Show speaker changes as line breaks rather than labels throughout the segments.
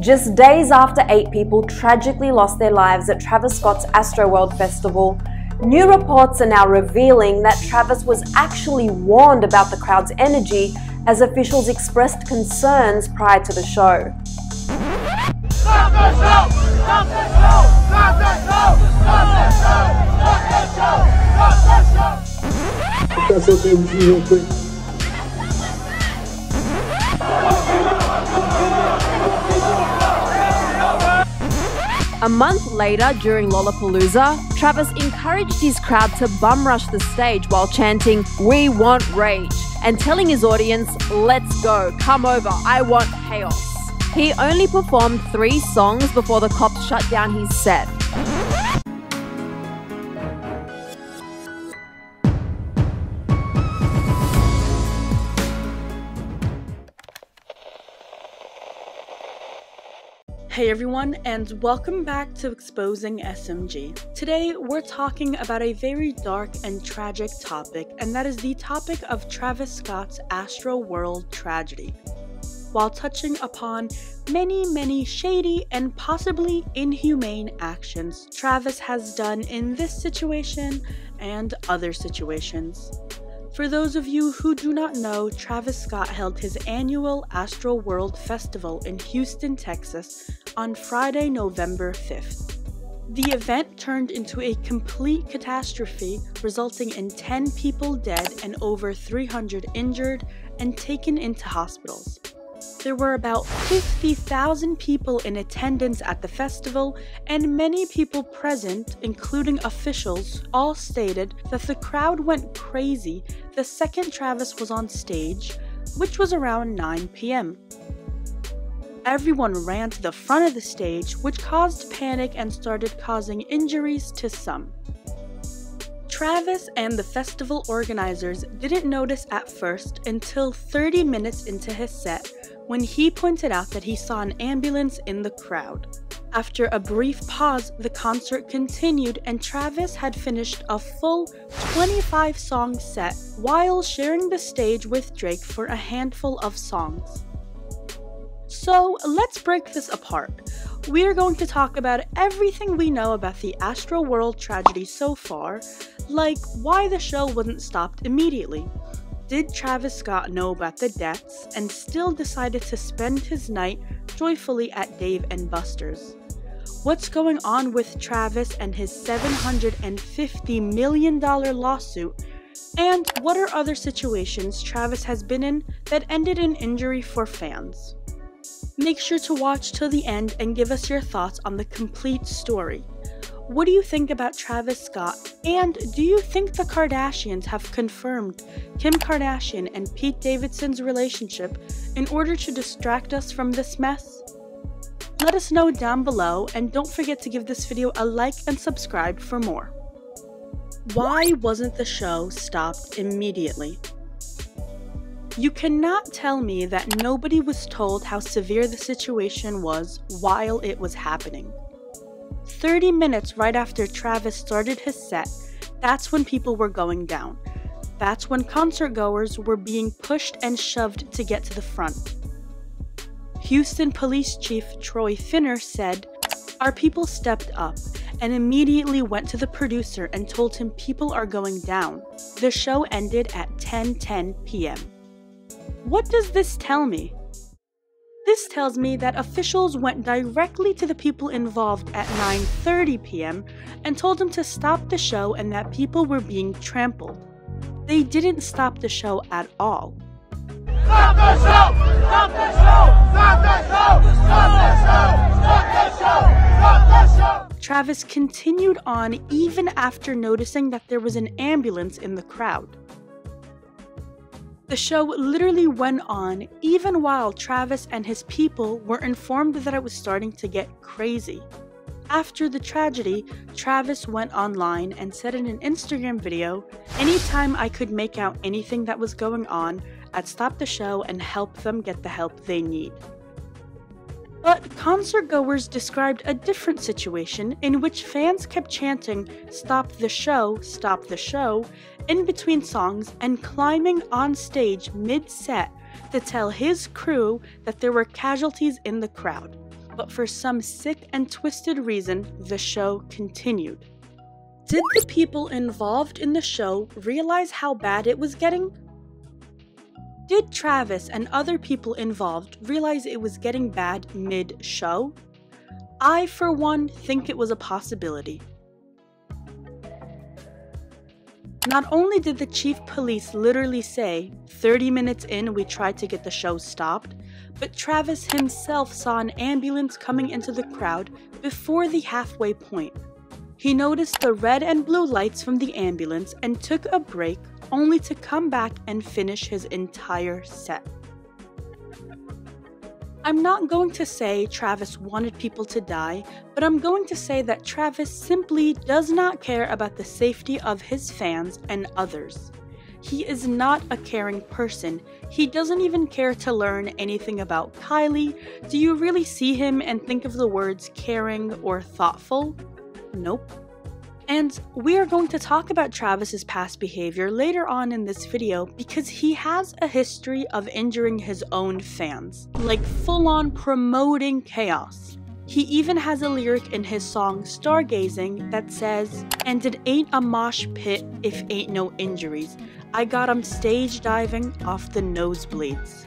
Just days after 8 people tragically lost their lives at Travis Scott's Astroworld Festival, new reports are now revealing that Travis was actually warned about the crowd's energy as officials expressed concerns prior to the show.
Stop the show! Stop the show! Stop the show! Stop the show! Stop the show! Stop the show!
If that's okay with you real quick.
A month later, during Lollapalooza, Travis encouraged his crowd to bum rush the stage while chanting, "We want rage," and telling his audience, "Let's go, come over, I want chaos." He only performed 3 songs before the cops shut down his set.
Hey everyone, and welcome back to Exposing SMG. Today we're talking about a very dark and tragic topic, and that is the topic of Travis Scott's Astroworld tragedy. While touching upon many shady and possibly inhumane actions Travis has done in this situation and other situations. For those of you who do not know, Travis Scott held his annual Astroworld Festival in Houston, Texas on Friday, November 5th. The event turned into a complete catastrophe, resulting in 10 people dead and over 300 injured and taken into hospitals. There were about 50,000 people in attendance at the festival, and many people present, including officials, all stated that the crowd went crazy the second Travis was on stage, which was around 9 p.m. Everyone ran to the front of the stage, which caused panic and started causing injuries to some. Travis and the festival organizers didn't notice at first until 30 minutes into his set, when he pointed out that he saw an ambulance in the crowd. After a brief pause, the concert continued, and Travis had finished a full 25-song set while sharing the stage with Drake for a handful of songs. So let's break this apart. We're going to talk about everything we know about the Astroworld tragedy so far, like why the show wasn't stopped immediately. Did Travis Scott know about the deaths and still decided to spend his night joyfully at Dave & Buster's? What's going on with Travis and his $750 million lawsuit? And what are other situations Travis has been in that ended in injury for fans? Make sure to watch till the end and give us your thoughts on the complete story. What do you think about Travis Scott? And do you think the Kardashians have confirmed Kim Kardashian and Pete Davidson's relationship in order to distract us from this mess? Let us know down below, and don't forget to give this video a like and subscribe for more. Why wasn't the show stopped immediately? You cannot tell me that nobody was told how severe the situation was while it was happening. 30 minutes right after Travis started his set, that's when people were going down. That's when concert goers were being pushed and shoved to get to the front. Houston Police Chief Troy Finner said, "Our people stepped up and immediately went to the producer and told him people are going down." The show ended at 10:10 p.m. What does this tell me? This tells me that officials went directly to the people involved at 9:30 p.m. and told them to stop the show and that people were being trampled. They didn't stop the show at all.
Stop the show! Stop the show! Stop the show! Stop the show! Stop the show! Stop the show!
Travis continued on even after noticing that there was an ambulance in the crowd. The show literally went on even while Travis and his people were informed that it was starting to get crazy. After the tragedy, Travis went online and said in an Instagram video, "Anytime I could make out anything that was going on, I'd stop the show and help them get the help they need." But concert-goers described a different situation in which fans kept chanting, stop the show," in between songs and climbing on stage mid-set to tell his crew that there were casualties in the crowd. but for some sick and twisted reason, the show continued. Did the people involved in the show realize how bad it was getting? Did Travis and other people involved realize it was getting bad mid-show? I, for one, think it was a possibility. Not only did the chief police literally say, 30 minutes in we tried to get the show stopped, but Travis himself saw an ambulance coming into the crowd before the halfway point. He noticed the red and blue lights from the ambulance and took a break, only to come back and finish his entire set. I'm not going to say Travis wanted people to die, but I'm going to say that Travis simply does not care about the safety of his fans and others. He is not a caring person. He doesn't even care to learn anything about Kylie. Do you really see him and think of the words caring or thoughtful? Nope. And we are going to talk about Travis's past behavior later on in this video because he has a history of injuring his own fans, like full-on promoting chaos. He even has a lyric in his song Stargazing that says, "And it ain't a mosh pit if ain't no injuries. I got 'em stage diving off the nosebleeds."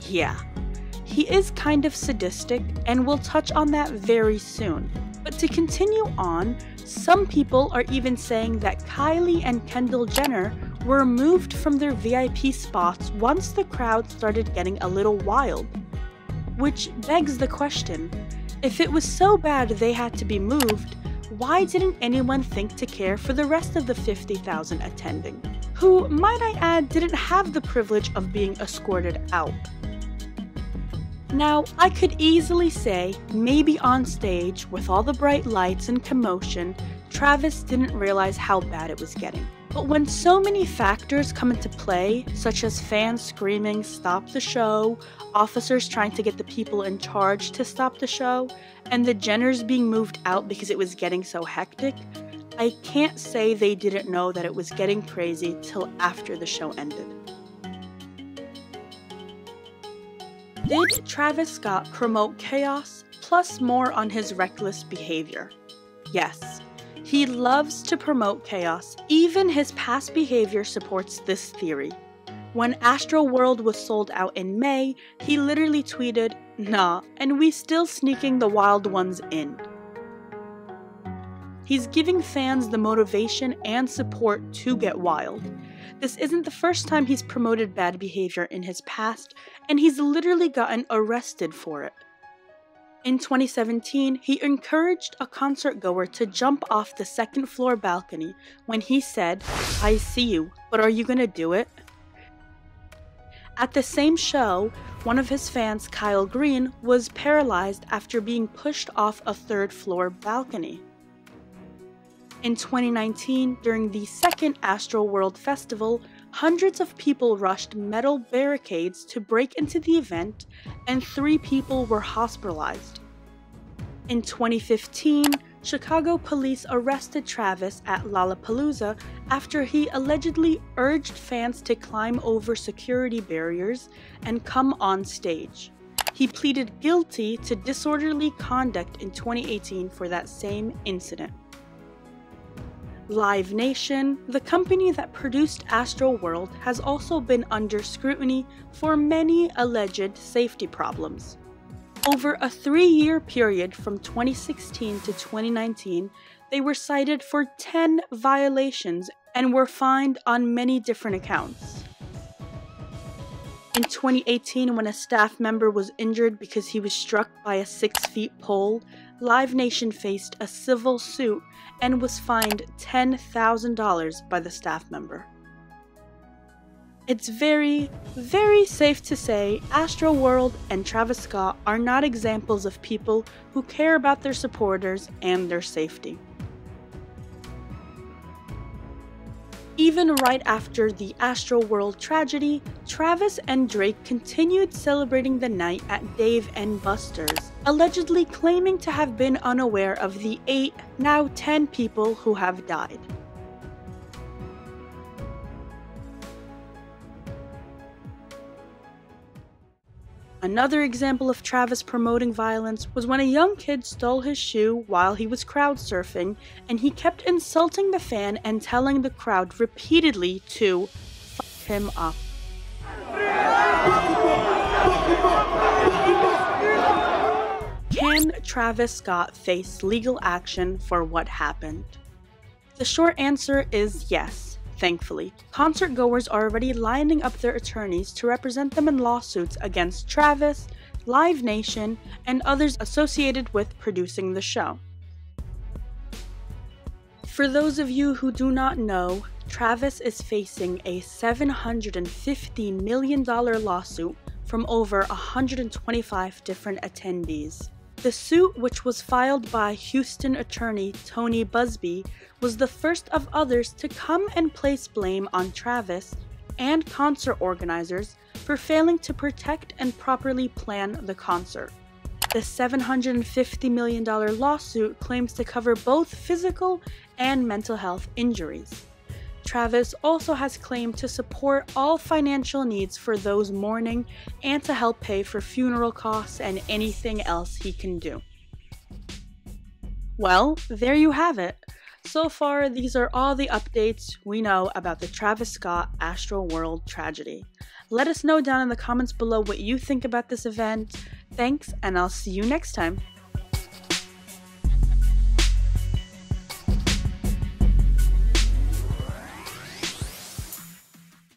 Yeah, he is kind of sadistic, and we'll touch on that very soon. But to continue on, some people are even saying that Kylie and Kendall Jenner were moved from their VIP spots once the crowd started getting a little wild. Which begs the question, if it was so bad they had to be moved, why didn't anyone think to care for the rest of the 50,000 attending, who, might I add, didn't have the privilege of being escorted out? Now, I could easily say, maybe on stage, with all the bright lights and commotion, Travis didn't realize how bad it was getting. But when so many factors come into play, such as fans screaming, "Stop the show," officers trying to get the people in charge to stop the show, and the Jenners being moved out because it was getting so hectic, I can't say they didn't know that it was getting crazy till after the show ended. Did Travis Scott promote chaos, plus more on his reckless behavior? Yes. He loves to promote chaos. Even his past behavior supports this theory. When Astroworld was sold out in May, he literally tweeted, "Nah, and we still sneaking the wild ones in." He's giving fans the motivation and support to get wild. This isn't the first time he's promoted bad behavior in his past, and he's literally gotten arrested for it. In 2017, he encouraged a concert goer to jump off the second floor balcony when he said, "I see you, but are you gonna do it?" At the same show, one of his fans, Kyle Green, was paralyzed after being pushed off a third floor balcony. In 2019, during the second Astroworld Festival, hundreds of people rushed metal barricades to break into the event, and 3 people were hospitalized. In 2015, Chicago police arrested Travis at Lollapalooza after he allegedly urged fans to climb over security barriers and come on stage. He pleaded guilty to disorderly conduct in 2018 for that same incident. Live Nation, the company that produced Astroworld, has also been under scrutiny for many alleged safety problems. Over a 3-year period from 2016 to 2019, they were cited for 10 violations and were fined on many different accounts. In 2018, when a staff member was injured because he was struck by a 6-foot pole, Live Nation faced a civil suit and was fined $10,000 by the staff member. It's very, very safe to say Astroworld and Travis Scott are not examples of people who care about their supporters and their safety. Even right after the Astroworld tragedy, Travis and Drake continued celebrating the night at Dave & Buster's, allegedly claiming to have been unaware of the 8, now 10 people who have died. Another example of Travis promoting violence was when a young kid stole his shoe while he was crowd surfing, and he kept insulting the fan and telling the crowd repeatedly to fuck him up. Can Travis Scott face legal action for what happened? The short answer is yes, thankfully. Concert goers are already lining up their attorneys to represent them in lawsuits against Travis, Live Nation, and others associated with producing the show. For those of you who do not know, Travis is facing a $750 million lawsuit from over 125 different attendees. The suit, which was filed by Houston attorney Tony Busby, was the first of others to come and place blame on Travis and concert organizers for failing to protect and properly plan the concert. The $750 million lawsuit claims to cover both physical and mental health injuries. Travis also has claimed to support all financial needs for those mourning and to help pay for funeral costs and anything else he can do. Well, there you have it. So far, these are all the updates we know about the Travis Scott Astroworld tragedy. Let us know down in the comments below what you think about this event. Thanks, and I'll see you next time.